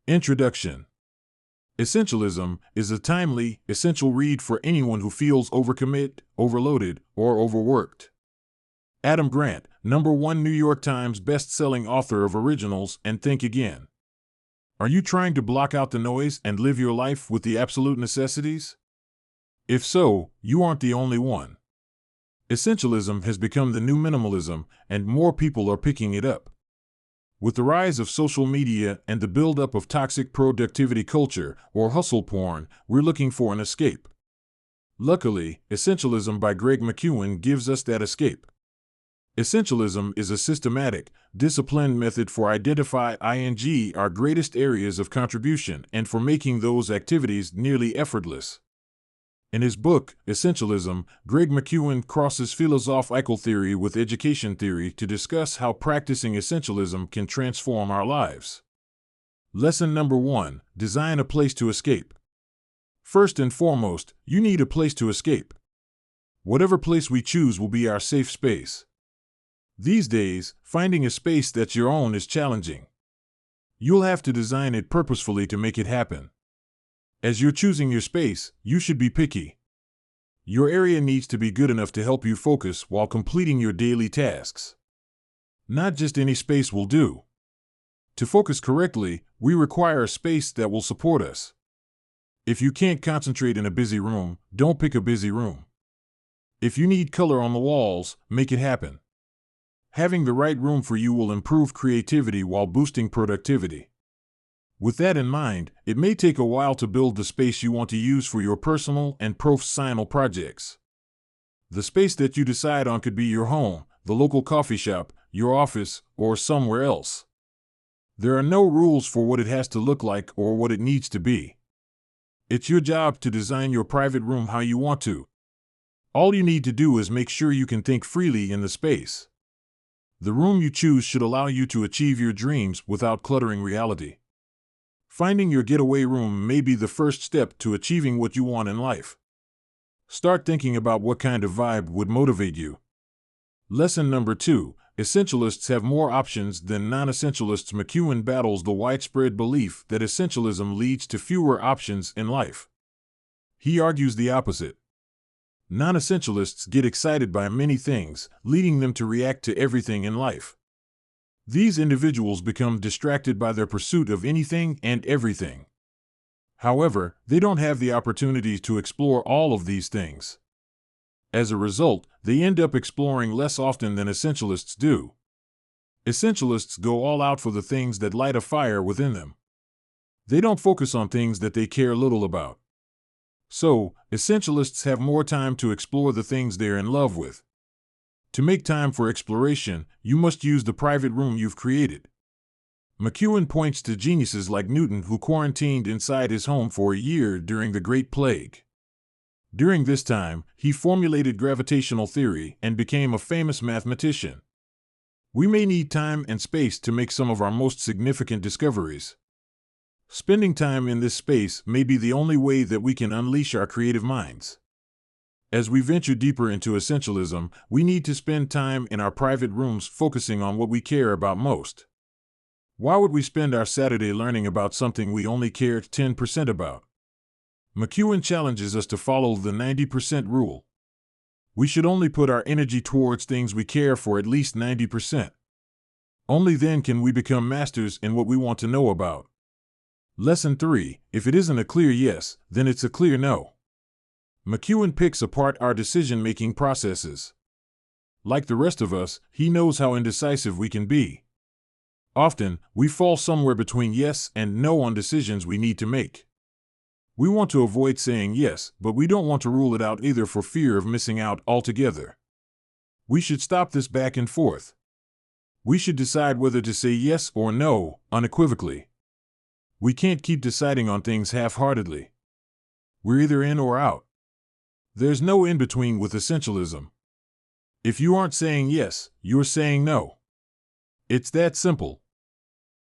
Introduction. Essentialism is a timely, essential read for anyone who feels overcommit, overloaded, or overworked. Adam Grant, #1 New York Times best-selling author of Originals and Think Again. Are you trying to block out the noise and live your life with the absolute necessities? If so, you aren't the only one. Essentialism has become the new minimalism, and more people are picking it up. With the rise of social media and the buildup of toxic productivity culture, or hustle porn, we're looking for an escape. Luckily, Essentialism by McKeown gives us that escape. Essentialism is a systematic, disciplined method for identifying our greatest areas of contribution and for making those activities nearly effortless. In his book, Essentialism, McKeown crosses philosophical theory with education theory to discuss how practicing essentialism can transform our lives. Lesson number 1: Design a place to escape. First and foremost, you need a place to escape. Whatever place we choose will be our safe space. These days, finding a space that's your own is challenging. You'll have to design it purposefully to make it happen. As you're choosing your space, you should be picky. Your area needs to be good enough to help you focus while completing your daily tasks. Not just any space will do. To focus correctly, we require a space that will support us. If you can't concentrate in a busy room, don't pick a busy room. If you need color on the walls, make it happen. Having the right room for you will improve creativity while boosting productivity. With that in mind, it may take a while to build the space you want to use for your personal and professional projects. The space that you decide on could be your home, the local coffee shop, your office, or somewhere else. There are no rules for what it has to look like or what it needs to be. It's your job to design your private room how you want to. All you need to do is make sure you can think freely in the space. The room you choose should allow you to achieve your dreams without cluttering reality. Finding your getaway room may be the first step to achieving what you want in life. Start thinking about what kind of vibe would motivate you. Lesson number 2: Essentialists have more options than non-essentialists. McKeown battles the widespread belief that essentialism leads to fewer options in life. He argues the opposite. Non-essentialists get excited by many things, leading them to react to everything in life. These individuals become distracted by their pursuit of anything and everything. However, they don't have the opportunity to explore all of these things. As a result, they end up exploring less often than essentialists do. Essentialists go all out for the things that light a fire within them. They don't focus on things that they care little about. So, essentialists have more time to explore the things they're in love with. To make time for exploration, you must use the private room you've created. McKeown points to geniuses like Newton, who quarantined inside his home for a year during the Great Plague. During this time, he formulated gravitational theory and became a famous mathematician. We may need time and space to make some of our most significant discoveries. Spending time in this space may be the only way that we can unleash our creative minds. As we venture deeper into essentialism, we need to spend time in our private rooms focusing on what we care about most. Why would we spend our Saturday learning about something we only care 10% about? McKeown challenges us to follow the 90% rule. We should only put our energy towards things we care for at least 90%. Only then can we become masters in what we want to know about. Lesson 3: If it isn't a clear yes, then it's a clear no. McKeown picks apart our decision-making processes. Like the rest of us, he knows how indecisive we can be. Often, we fall somewhere between yes and no on decisions we need to make. We want to avoid saying yes, but we don't want to rule it out either for fear of missing out altogether. We should stop this back and forth. We should decide whether to say yes or no, unequivocally. We can't keep deciding on things half-heartedly. We're either in or out. There's no in-between with essentialism. If you aren't saying yes, you're saying no. It's that simple.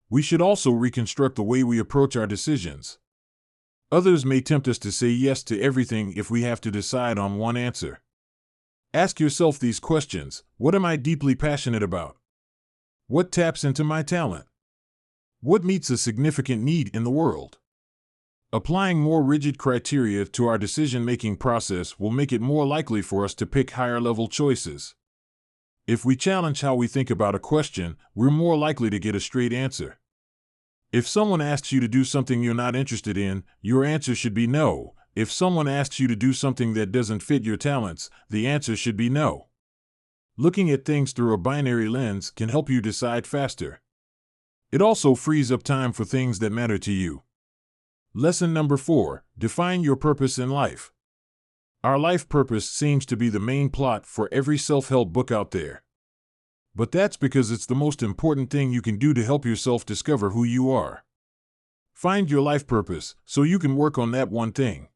We should also reconstruct the way we approach our decisions. Others may tempt us to say yes to everything if we have to decide on one answer. Ask yourself these questions: what am I deeply passionate about? What taps into my talent? What meets a significant need in the world? Applying more rigid criteria to our decision-making process will make it more likely for us to pick higher-level choices. If we challenge how we think about a question, we're more likely to get a straight answer. If someone asks you to do something you're not interested in, your answer should be no. If someone asks you to do something that doesn't fit your talents, the answer should be no. Looking at things through a binary lens can help you decide faster. It also frees up time for things that matter to you. Lesson number 4, define your purpose in life. Our life purpose seems to be the main plot for every self-help book out there. But that's because it's the most important thing you can do to help yourself discover who you are. Find your life purpose so you can work on that one thing.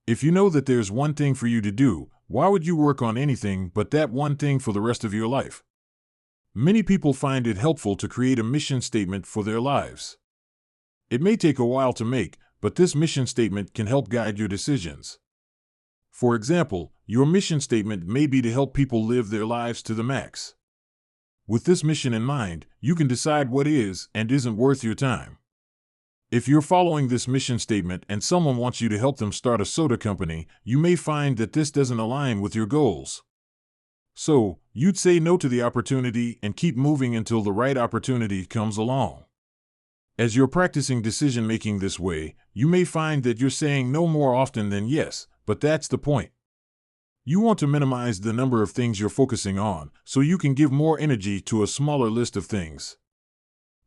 If you know that there's one thing for you to do, why would you work on anything but that one thing for the rest of your life? Many people find it helpful to create a mission statement for their lives. It may take a while to make, but this mission statement can help guide your decisions. For example, your mission statement may be to help people live their lives to the max. With this mission in mind, you can decide what is and isn't worth your time. If you're following this mission statement and someone wants you to help them start a soda company, you may find that this doesn't align with your goals. So, you'd say no to the opportunity and keep moving until the right opportunity comes along. As you're practicing decision-making this way, you may find that you're saying no more often than yes, but that's the point. You want to minimize the number of things you're focusing on, so you can give more energy to a smaller list of things.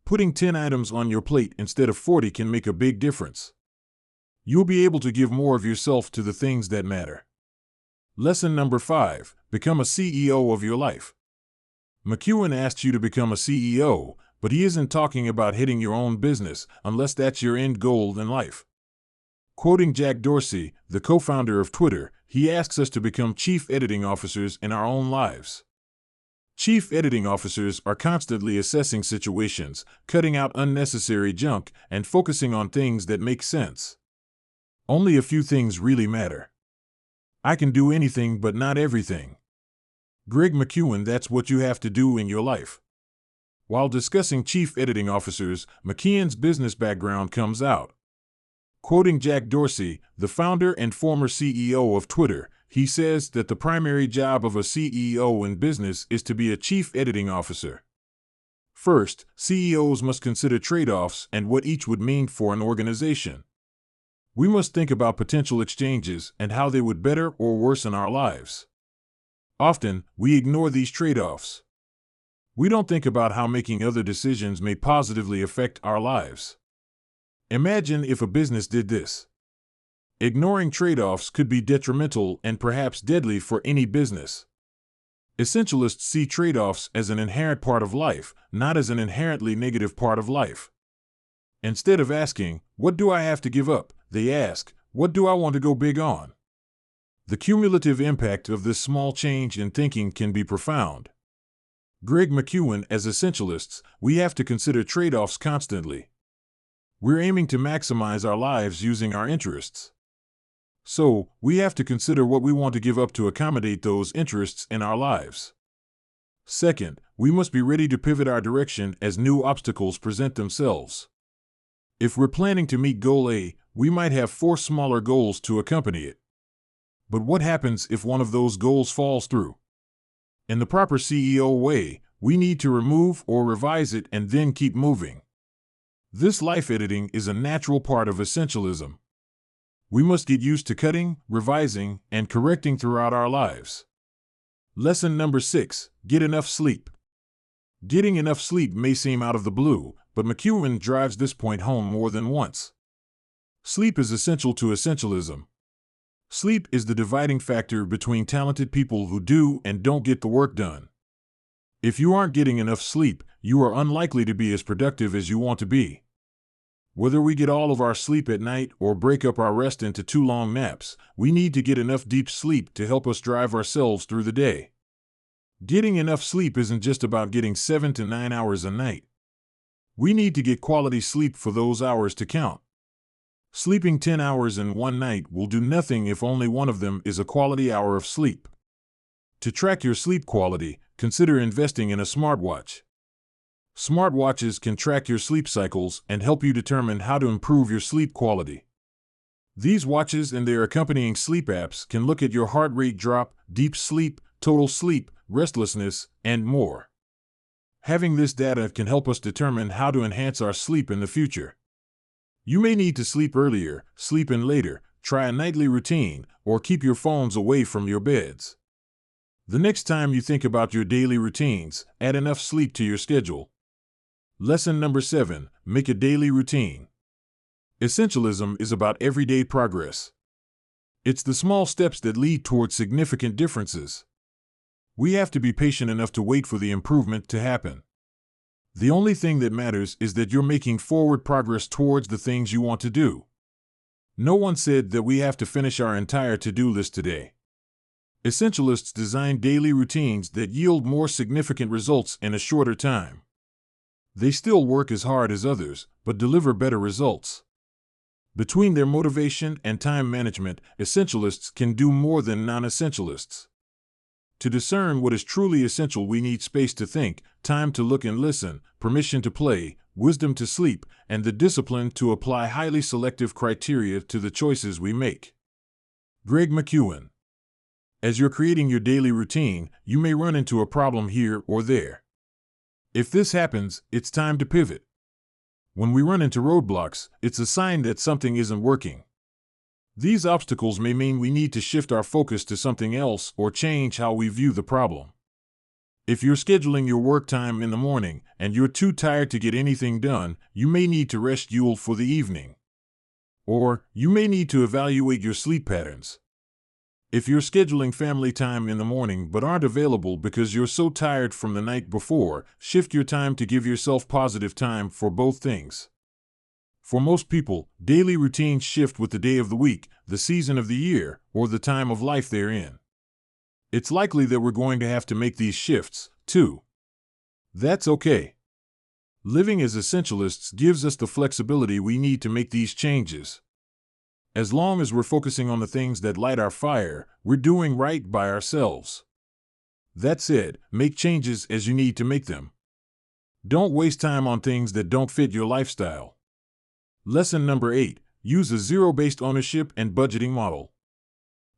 Putting 10 items on your plate instead of 40 can make a big difference. You'll be able to give more of yourself to the things that matter. Lesson number 5, become a CEO of your life. McKeown asks you to become a CEO, but he isn't talking about hitting your own business unless that's your end goal in life. Quoting Jack Dorsey, the co-founder of Twitter, he asks us to become chief editing officers in our own lives. Chief editing officers are constantly assessing situations, cutting out unnecessary junk, and focusing on things that make sense. Only a few things really matter. I can do anything but not everything. Greg McKeown, that's what you have to do in your life. While discussing chief editing officers, McKeown's business background comes out. Quoting Jack Dorsey, the founder and former CEO of Twitter, he says that the primary job of a CEO in business is to be a chief editing officer. First, CEOs must consider trade-offs and what each would mean for an organization. We must think about potential exchanges and how they would better or worsen our lives. Often, we ignore these trade-offs. We don't think about how making other decisions may positively affect our lives. Imagine if a business did this. Ignoring trade-offs could be detrimental and perhaps deadly for any business. Essentialists see trade-offs as an inherent part of life, not as an inherently negative part of life. Instead of asking, "What do I have to give up?" they ask, "What do I want to go big on?" The cumulative impact of this small change in thinking can be profound. Greg McKeown, as essentialists, we have to consider trade-offs constantly. We're aiming to maximize our lives using our interests. So, we have to consider what we want to give up to accommodate those interests in our lives. Second, we must be ready to pivot our direction as new obstacles present themselves. If we're planning to meet goal A, we might have 4 smaller goals to accompany it. But what happens if one of those goals falls through? In the proper CEO way, we need to remove or revise it and then keep moving. This life editing is a natural part of essentialism. We must get used to cutting, revising, and correcting throughout our lives. Lesson number 6, get enough sleep. Getting enough sleep may seem out of the blue, but McKeown drives this point home more than once. Sleep is essential to essentialism. Sleep is the dividing factor between talented people who do and don't get the work done. If you aren't getting enough sleep, you are unlikely to be as productive as you want to be. Whether we get all of our sleep at night or break up our rest into 2 long naps, we need to get enough deep sleep to help us drive ourselves through the day. Getting enough sleep isn't just about getting 7 to 9 hours a night. We need to get quality sleep for those hours to count. Sleeping 10 hours in one night will do nothing if only one of them is a quality hour of sleep. To track your sleep quality, consider investing in a smartwatch. Smartwatches can track your sleep cycles and help you determine how to improve your sleep quality. These watches and their accompanying sleep apps can look at your heart rate drop, deep sleep, total sleep, restlessness, and more. Having this data can help us determine how to enhance our sleep in the future. You may need to sleep earlier, sleep in later, try a nightly routine, or keep your phones away from your beds. The next time you think about your daily routines, add enough sleep to your schedule. Lesson number 7, make a daily routine. Essentialism is about everyday progress. It's the small steps that lead toward significant differences. We have to be patient enough to wait for the improvement to happen. The only thing that matters is that you're making forward progress towards the things you want to do. No one said that we have to finish our entire to-do list today. Essentialists design daily routines that yield more significant results in a shorter time. They still work as hard as others, but deliver better results. Between their motivation and time management, essentialists can do more than non-essentialists. To discern what is truly essential, we need space to think, time to look and listen, permission to play, wisdom to sleep, and the discipline to apply highly selective criteria to the choices we make. Greg McKeown. As you're creating your daily routine, you may run into a problem here or there. If this happens, it's time to pivot. When we run into roadblocks, it's a sign that something isn't working. These obstacles may mean we need to shift our focus to something else or change how we view the problem. If you're scheduling your work time in the morning and you're too tired to get anything done, you may need to reschedule for the evening. Or you may need to evaluate your sleep patterns. If you're scheduling family time in the morning but aren't available because you're so tired from the night before, shift your time to give yourself positive time for both things. For most people, daily routines shift with the day of the week, the season of the year, or the time of life they're in. It's likely that we're going to have to make these shifts, too. That's okay. Living as essentialists gives us the flexibility we need to make these changes. As long as we're focusing on the things that light our fire, we're doing right by ourselves. That said, make changes as you need to make them. Don't waste time on things that don't fit your lifestyle. Lesson number 8, use a zero-based ownership and budgeting model.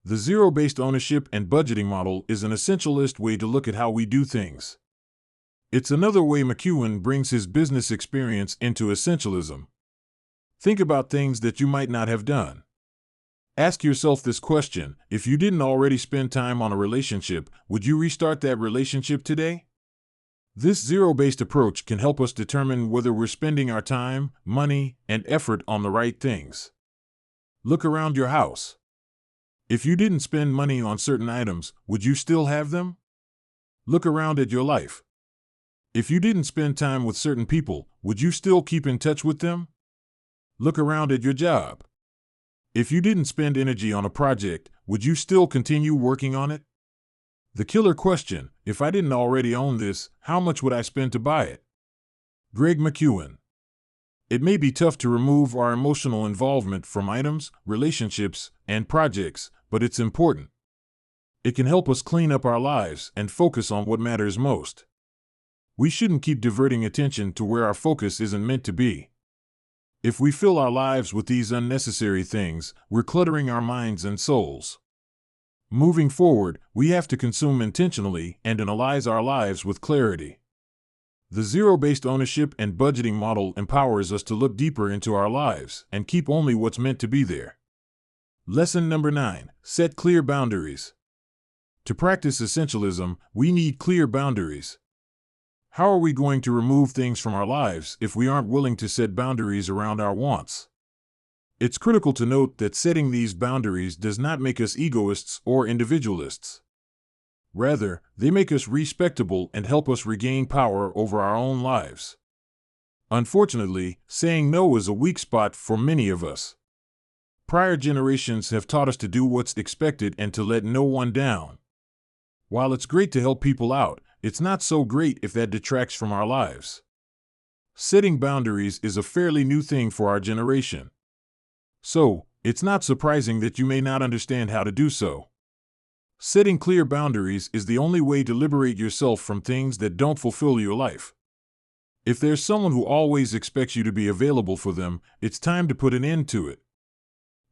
The zero-based ownership and budgeting model is an essentialist way to look at how we do things. It's another way McKeown brings his business experience into essentialism. Think about things that you might not have done. Ask yourself this question: if you didn't already spend time on a relationship, would you restart that relationship today? This zero-based approach can help us determine whether we're spending our time, money, and effort on the right things. Look around your house. If you didn't spend money on certain items, would you still have them? Look around at your life. If you didn't spend time with certain people, would you still keep in touch with them? Look around at your job. If you didn't spend energy on a project, would you still continue working on it? The killer question: if I didn't already own this, how much would I spend to buy it? Greg McKeown. It may be tough to remove our emotional involvement from items, relationships, and projects, but it's important. It can help us clean up our lives and focus on what matters most. We shouldn't keep diverting attention to where our focus isn't meant to be. If we fill our lives with these unnecessary things, we're cluttering our minds and souls. Moving forward, we have to consume intentionally and analyze our lives with clarity. The zero-based ownership and budgeting model empowers us to look deeper into our lives and keep only what's meant to be there. Lesson number 9, set clear boundaries. To practice essentialism, we need clear boundaries. How are we going to remove things from our lives if we aren't willing to set boundaries around our wants? It's critical to note that setting these boundaries does not make us egoists or individualists. Rather, they make us respectable and help us regain power over our own lives. Unfortunately, saying no is a weak spot for many of us. Prior generations have taught us to do what's expected and to let no one down. While it's great to help people out, it's not so great if that detracts from our lives. Setting boundaries is a fairly new thing for our generation. So, it's not surprising that you may not understand how to do so. Setting clear boundaries is the only way to liberate yourself from things that don't fulfill your life. If there's someone who always expects you to be available for them, it's time to put an end to it.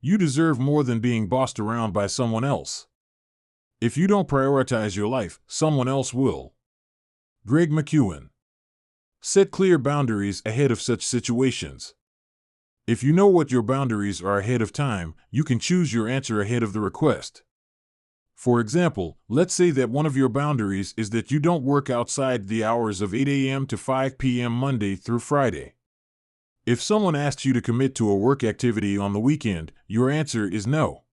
You deserve more than being bossed around by someone else. If you don't prioritize your life, someone else will. Greg McKeown. Set clear boundaries ahead of such situations. If you know what your boundaries are ahead of time, you can choose your answer ahead of the request. For example, let's say that one of your boundaries is that you don't work outside the hours of 8 a.m. to 5 p.m. Monday through Friday. If someone asks you to commit to a work activity on the weekend, your answer is no.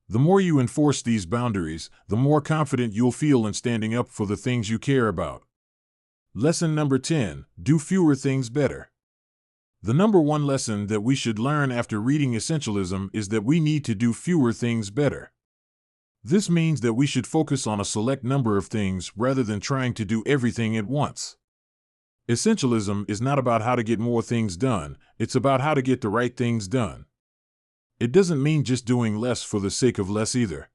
The more you enforce these boundaries, the more confident you'll feel in standing up for the things you care about. Lesson number 10, do fewer things better. The number one lesson that we should learn after reading Essentialism is that we need to do fewer things better. This means that we should focus on a select number of things rather than trying to do everything at once. Essentialism is not about how to get more things done, it's about how to get the right things done. It doesn't mean just doing less for the sake of less either.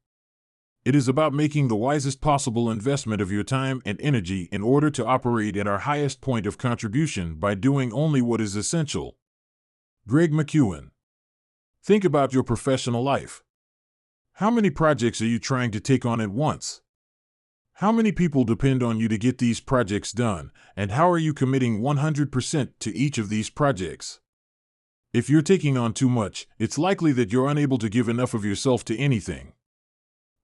It is about making the wisest possible investment of your time and energy in order to operate at our highest point of contribution by doing only what is essential. Greg McKeown. Think about your professional life. How many projects are you trying to take on at once? How many people depend on you to get these projects done, and how are you committing 100% to each of these projects? If you're taking on too much, it's likely that you're unable to give enough of yourself to anything.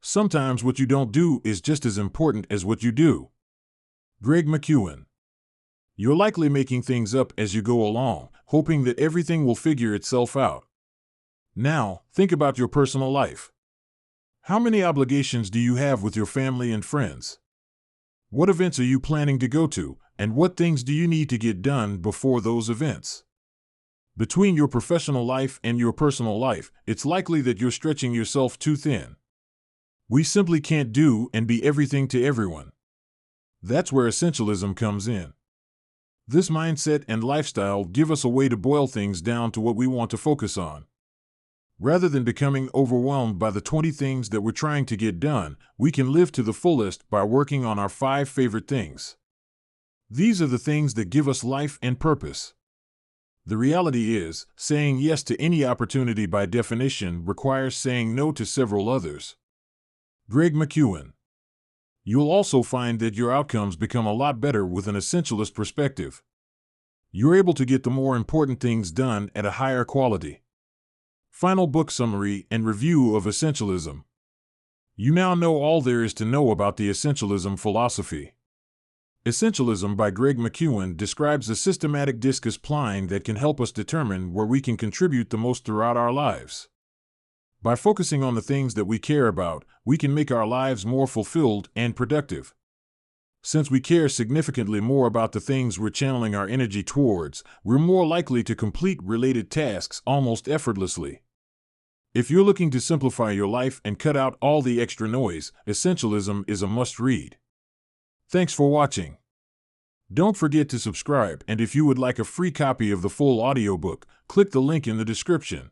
Sometimes what you don't do is just as important as what you do. Greg McKeown. You're likely making things up as you go along, hoping that everything will figure itself out. Now, think about your personal life. How many obligations do you have with your family and friends? What events are you planning to go to, and what things do you need to get done before those events? Between your professional life and your personal life, it's likely that you're stretching yourself too thin. We simply can't do and be everything to everyone. That's where essentialism comes in. This mindset and lifestyle give us a way to boil things down to what we want to focus on. Rather than becoming overwhelmed by the 20 things that we're trying to get done, we can live to the fullest by working on our 5 favorite things. These are the things that give us life and purpose. The reality is, saying yes to any opportunity by definition requires saying no to several others. Greg McKeown. You'll also find that your outcomes become a lot better with an essentialist perspective. You're able to get the more important things done at a higher quality. Final book summary and review of Essentialism. You now know all there is to know about the Essentialism philosophy. Essentialism by Greg McKeown describes a systematic discus plane that can help us determine where we can contribute the most throughout our lives. By focusing on the things that we care about, we can make our lives more fulfilled and productive. Since we care significantly more about the things we're channeling our energy towards, we're more likely to complete related tasks almost effortlessly. If you're looking to simplify your life and cut out all the extra noise, Essentialism is a must-read. Thanks for watching. Don't forget to subscribe, and if you would like a free copy of the full audiobook, click the link in the description.